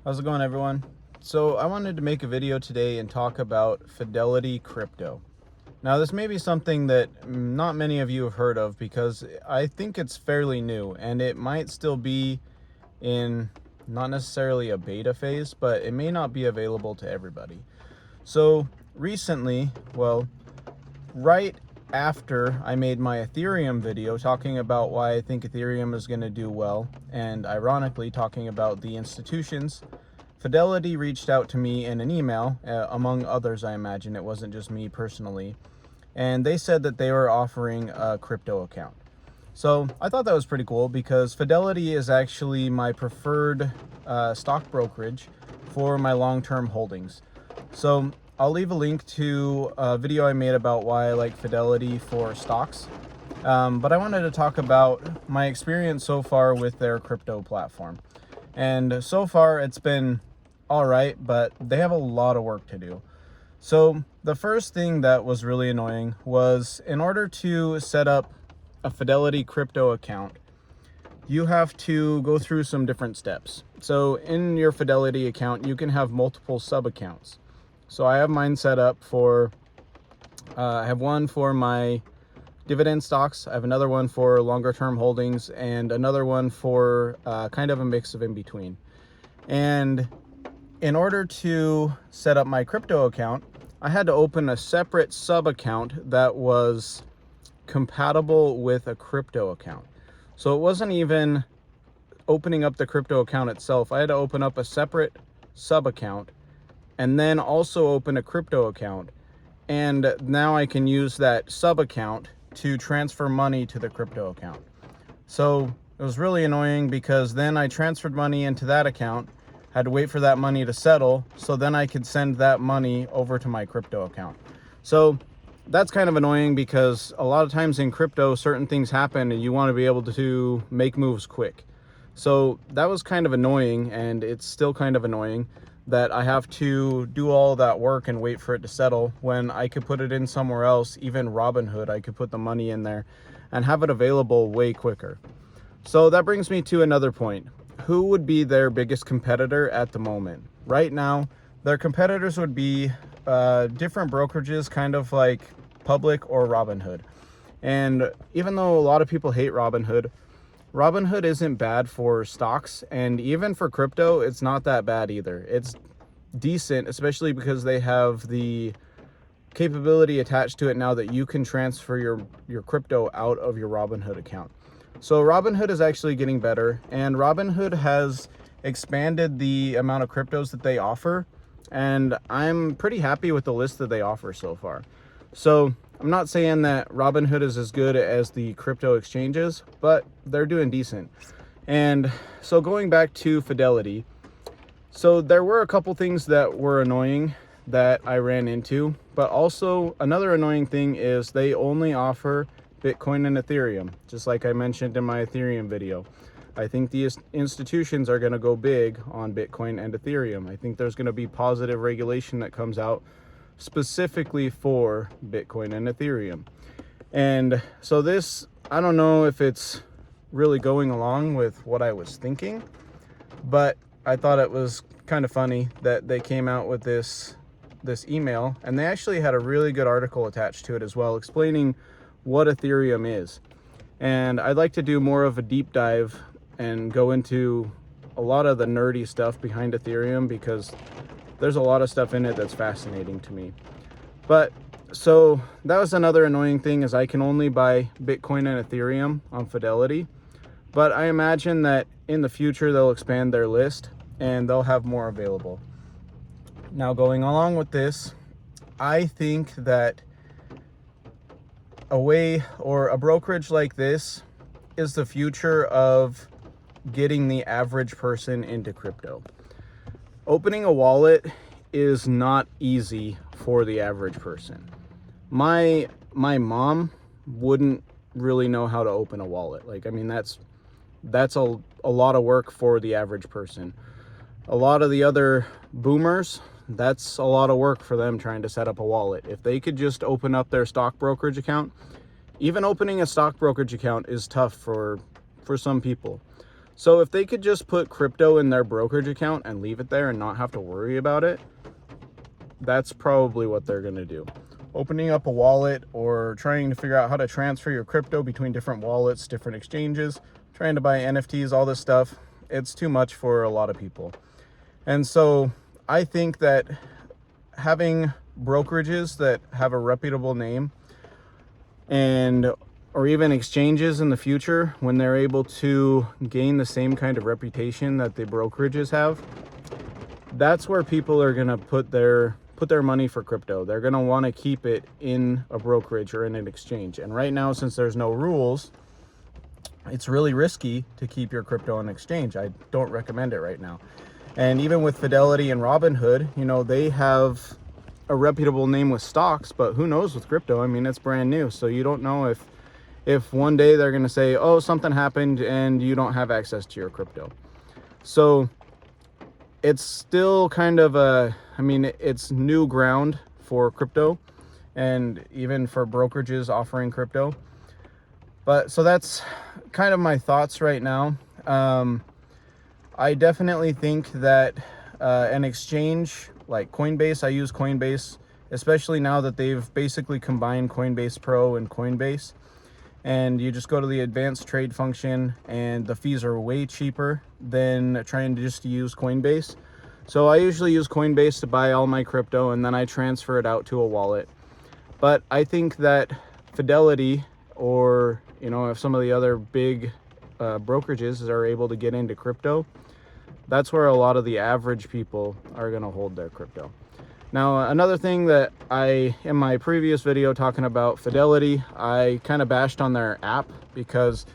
How's it going, everyone? So I wanted to make a video today and talk about Fidelity Crypto. Now, this may be something that not many of you have heard of because I think it's fairly new and it might still be in not necessarily a beta phase, but it may not be available to everybody. So recently, right after I made my Ethereum video talking about why I think Ethereum is going to do well, and ironically talking about the institutions, Fidelity reached out to me in an email, among others. I imagine it wasn't just me personally, and they said that they were offering a crypto account. So I thought that was pretty cool because Fidelity is actually my preferred stock brokerage for my long-term holdings. So I'll leave a link to a video I made about why I like Fidelity for stocks. But I wanted to talk about my experience so far with their crypto platform. And so far it's been all right, but they have a lot of work to do. So the first thing that was really annoying was, in order to set up a Fidelity crypto account, you have to go through some different steps. So in your Fidelity account, you can have multiple sub accounts. So I have mine set up for, I have one for my dividend stocks, I have another one for longer term holdings, and another one for kind of a mix of in between. And in order to set up my crypto account, I had to open a separate sub account that was compatible with a crypto account. So it wasn't even opening up the crypto account itself. I had to open up a separate sub account and then also open a crypto account. And now I can use that sub account to transfer money to the crypto account. So it was really annoying because then I transferred money into that account, had to wait for that money to settle, so then I could send that money over to my crypto account. So that's kind of annoying because a lot of times in crypto, certain things happen and you want to be able to make moves quick. So that was kind of annoying, and it's still kind of annoying that I have to do all that work and wait for it to settle when I could put it in somewhere else. Even Robinhood, I could put the money in there and have it available way quicker. So that brings me to another point. Who would be their biggest competitor at the moment? Right now, their competitors would be different brokerages, kind of like Public or Robinhood. And even though a lot of people hate Robinhood, Robinhood isn't bad for stocks, and even for crypto, it's not that bad either. It's decent, especially because they have the capability attached to it now that you can transfer your crypto out of your Robinhood account. So Robinhood is actually getting better, and Robinhood has expanded the amount of cryptos that they offer, and I'm pretty happy with the list that they offer so far. So I'm not saying that Robinhood is as good as the crypto exchanges, but they're doing decent. And so going back to Fidelity, so there were a couple things that were annoying that I ran into, but also another annoying thing is they only offer Bitcoin and Ethereum, just like I mentioned in my Ethereum video. I think the institutions are going to go big on Bitcoin and Ethereum. I think there's going to be positive regulation that comes out specifically for Bitcoin and Ethereum. And so this, I don't know if it's really going along with what I was thinking, but I thought it was kind of funny that they came out with this email, and they actually had a really good article attached to it as well, explaining what Ethereum is. And I'd like to do more of a deep dive and go into a lot of the nerdy stuff behind Ethereum, because there's a lot of stuff in it that's fascinating to me. But so that was another annoying thing, is I can only buy Bitcoin and Ethereum on Fidelity, but I imagine that in the future they'll expand their list and they'll have more available. Now, going along with this, I think that a way or a brokerage like this is the future of getting the average person into crypto. Opening a wallet is not easy for the average person. My mom wouldn't really know how to open a wallet. Like, I mean, that's a lot of work for the average person. A lot of the other boomers, that's a lot of work for them trying to set up a wallet. If they could just open up their stock brokerage account, even opening a stock brokerage account is tough for some people. So if they could just put crypto in their brokerage account and leave it there and not have to worry about it, that's probably what they're going to do. Opening up a wallet or trying to figure out how to transfer your crypto between different wallets, different exchanges, trying to buy NFTs, all this stuff, it's too much for a lot of people. And so I think that having brokerages that have a reputable name, and or even exchanges in the future, when they're able to gain the same kind of reputation that the brokerages have, that's where people are going to put their money for crypto. They're going to want to keep it in a brokerage or in an exchange. And right now, since there's no rules, it's really risky to keep your crypto in exchange. I don't recommend it right now. And even with Fidelity and Robinhood, you know, they have a reputable name with stocks, but who knows with crypto? I mean, it's brand new. So you don't know if one day they're going to say, oh, something happened and you don't have access to your crypto. So it's still kind of it's new ground for crypto and even for brokerages offering crypto. But so that's kind of my thoughts right now. I definitely think that an exchange like Coinbase, I use Coinbase, especially now that they've basically combined Coinbase Pro and Coinbase. And you just go to the advanced trade function and the fees are way cheaper than trying to just use Coinbase. So I usually use Coinbase to buy all my crypto and then I transfer it out to a wallet. But I think that Fidelity, or if some of the other big brokerages are able to get into crypto, that's where a lot of the average people are going to hold their crypto. Now, another thing that in my previous video talking about Fidelity, I kind of bashed on their app because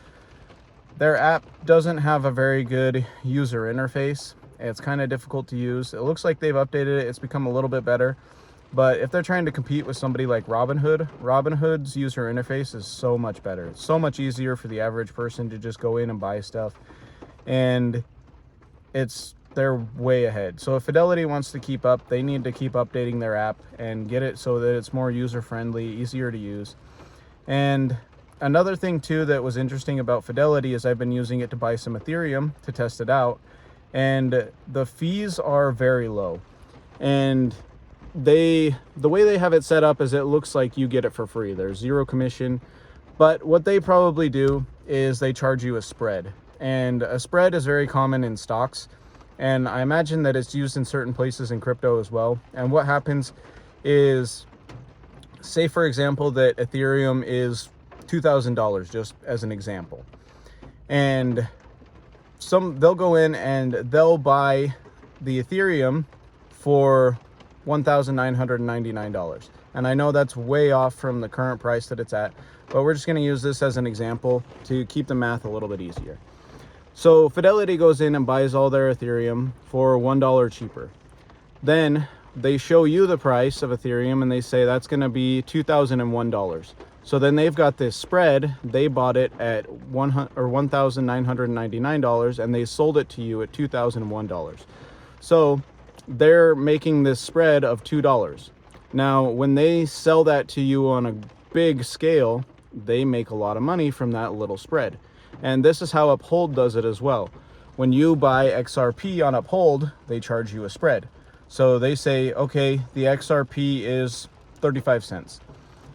their app doesn't have a very good user interface. It's kind of difficult to use. It looks like they've updated it. It's become a little bit better. But if they're trying to compete with somebody like Robinhood's user interface is so much better. It's so much easier for the average person to just go in and buy stuff. And they're way ahead. So if Fidelity wants to keep up, they need to keep updating their app and get it so that it's more user-friendly, easier to use. And another thing too that was interesting about Fidelity is I've been using it to buy some Ethereum to test it out, and the fees are very low. And the way they have it set up is it looks like you get it for free. There's zero commission, but what they probably do is they charge you a spread. And a spread is very common in stocks. And I imagine that it's used in certain places in crypto as well. And what happens is, say for example, that Ethereum is $2,000, just as an example. And they'll go in and they'll buy the Ethereum for $1,999. And I know that's way off from the current price that it's at, but we're just going to use this as an example to keep the math a little bit easier. So Fidelity goes in and buys all their Ethereum for $1 cheaper. Then they show you the price of Ethereum and they say that's going to be $2,001. So then they've got this spread. They bought it at $1,999 and they sold it to you at $2,001. So they're making this spread of $2. Now, when they sell that to you on a big scale, they make a lot of money from that little spread. And this is how Uphold does it as well. When you buy XRP on Uphold, they charge you a spread. So they say, okay, the XRP is 35 cents.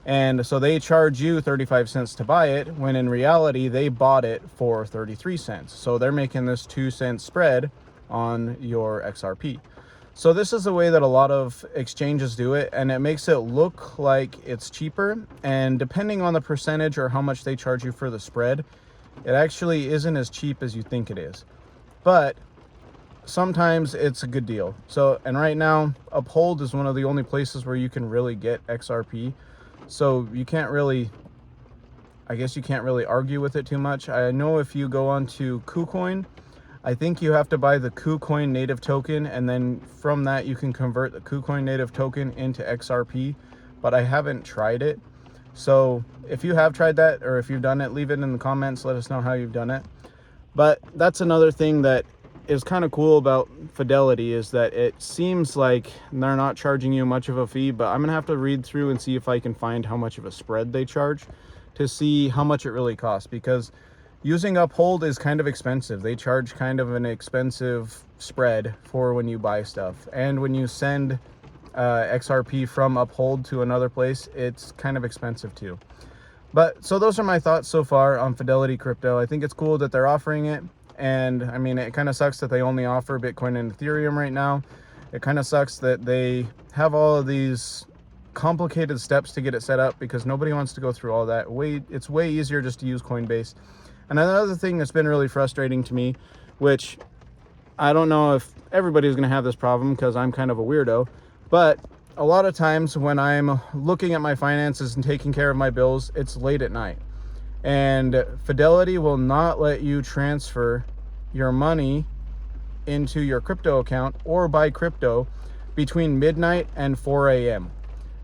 And so they charge you 35 cents to buy it, when in reality, they bought it for 33 cents. So they're making this 2-cent spread on your XRP. So this is the way that a lot of exchanges do it, and it makes it look like it's cheaper. And depending on the percentage or how much they charge you for the spread, it actually isn't as cheap as you think it is. But sometimes it's a good deal. So, and right now, Uphold is one of the only places where you can really get XRP. So you can't really, I guess you can't really argue with it too much. I know if you go onto KuCoin, I think you have to buy the KuCoin native token, and then from that you can convert the KuCoin native token into XRP, but I haven't tried it. So if you have tried that, or if you've done it, leave it in the comments. Let us know how you've done it. But that's another thing that is kind of cool about Fidelity, is that it seems like they're not charging you much of a fee, but I'm gonna have to read through and see if I can find how much of a spread they charge to see how much it really costs. Because using Uphold is kind of expensive. They charge kind of an expensive spread for when you buy stuff. And when you send XRP from Uphold to another place, it's kind of expensive too. But so those are my thoughts so far on Fidelity Crypto. I think it's cool that they're offering it. And I mean, it kind of sucks that they only offer Bitcoin and Ethereum right now. It kind of sucks that they have all of these complicated steps to get it set up because nobody wants to go through all that. It's way easier just to use Coinbase. And another thing that's been really frustrating to me, which I don't know if everybody's going to have this problem because I'm kind of a weirdo, but a lot of times when I'm looking at my finances and taking care of my bills, it's late at night. And Fidelity will not let you transfer your money into your crypto account or buy crypto between midnight and 4 a.m.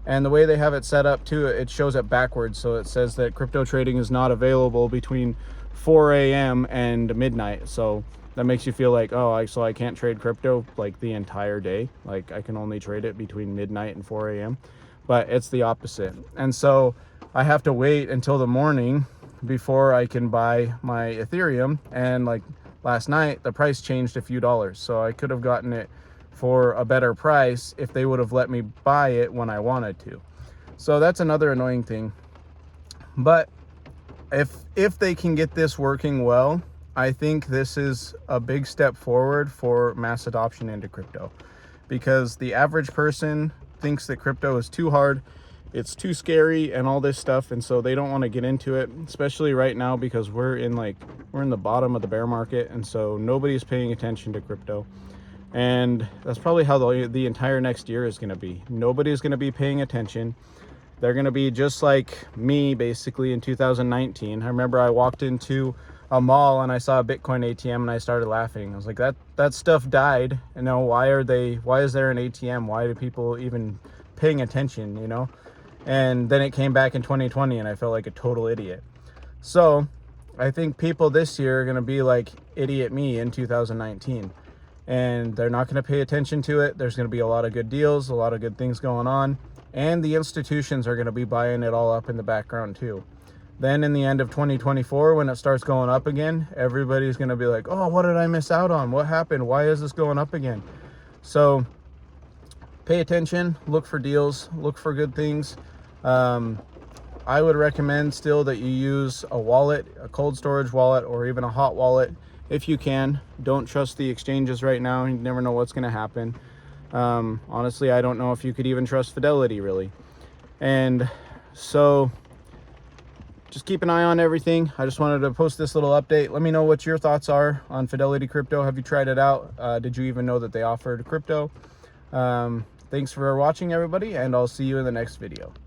And the way they have it set up too, it shows it backwards. So it says that crypto trading is not available between 4 a.m. and midnight. So that makes you feel like, oh, so I can't trade crypto like the entire day. Like I can only trade it between midnight and 4 a.m. But it's the opposite. And so I have to wait until the morning before I can buy my Ethereum. And like last night, the price changed a few dollars. So I could have gotten it for a better price if they would have let me buy it when I wanted to. So that's another annoying thing. But if they can get this working well, I think this is a big step forward for mass adoption into crypto, because the average person thinks that crypto is too hard, it's too scary and all this stuff, and so they don't want to get into it, especially right now because we're in the bottom of the bear market, and so nobody's paying attention to crypto. And that's probably how the entire next year is going to be. Nobody's going to be paying attention. They're going to be just like me basically in 2019. I remember I walked into a mall and I saw a Bitcoin ATM and I started laughing. I was like, that stuff died. You know, why is there an ATM? Why do people even paying attention, you know? And then it came back in 2020 and I felt like a total idiot. So I think people this year are going to be like idiot me in 2019. And they're not going to pay attention to it. There's going to be a lot of good deals, a lot of good things going on. And the institutions are going to be buying it all up in the background too. Then in the end of 2024, when it starts going up again, everybody's going to be like, oh, what did I miss out on? What happened? Why is this going up again? So pay attention, look for deals, look for good things. I would recommend still that you use a wallet, a cold storage wallet, or even a hot wallet if you can. Don't trust the exchanges right now. You never know what's going to happen. Honestly, I don't know if you could even trust Fidelity really. And so just keep an eye on everything. I just wanted to post this little update. Let me know what your thoughts are on Fidelity Crypto. Have you tried it out? Did you even know that they offered crypto? Thanks for watching, everybody, and I'll see you in the next video.